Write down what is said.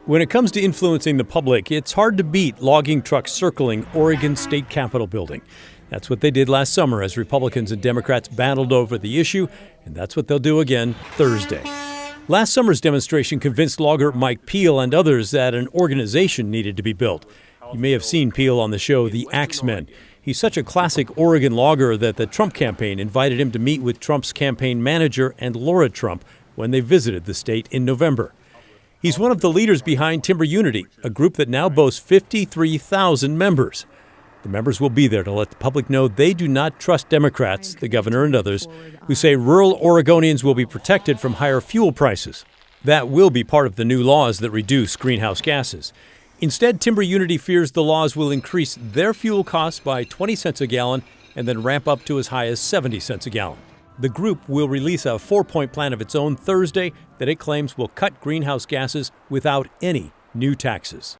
When it comes to influencing the public, it's hard to beat logging trucks circling Oregon's state capitol building. That's what they did last summer as Republicans and Democrats battled over the issue, and that's what they'll do again Thursday. Last summer's demonstration convinced logger Mike Peel and others that an organization needed to be built. You may have seen Peel on the show The Axemen. He's such a classic Oregon logger that the Trump campaign invited him to meet with Trump's campaign manager and Laura Trump when they visited the state in November. He's one of the leaders behind Timber Unity, a group that now boasts 53,000 members. The members will be there to let the public know they do not trust Democrats, the governor and others, who say rural Oregonians will be protected from higher fuel prices. That will be part of the new laws that reduce greenhouse gases. Instead, Timber Unity fears the laws will increase their fuel costs by 20 cents a gallon and then ramp up to as high as 70 cents a gallon. The group will release a 4-point plan of its own Thursday that it claims will cut greenhouse gases without any new taxes.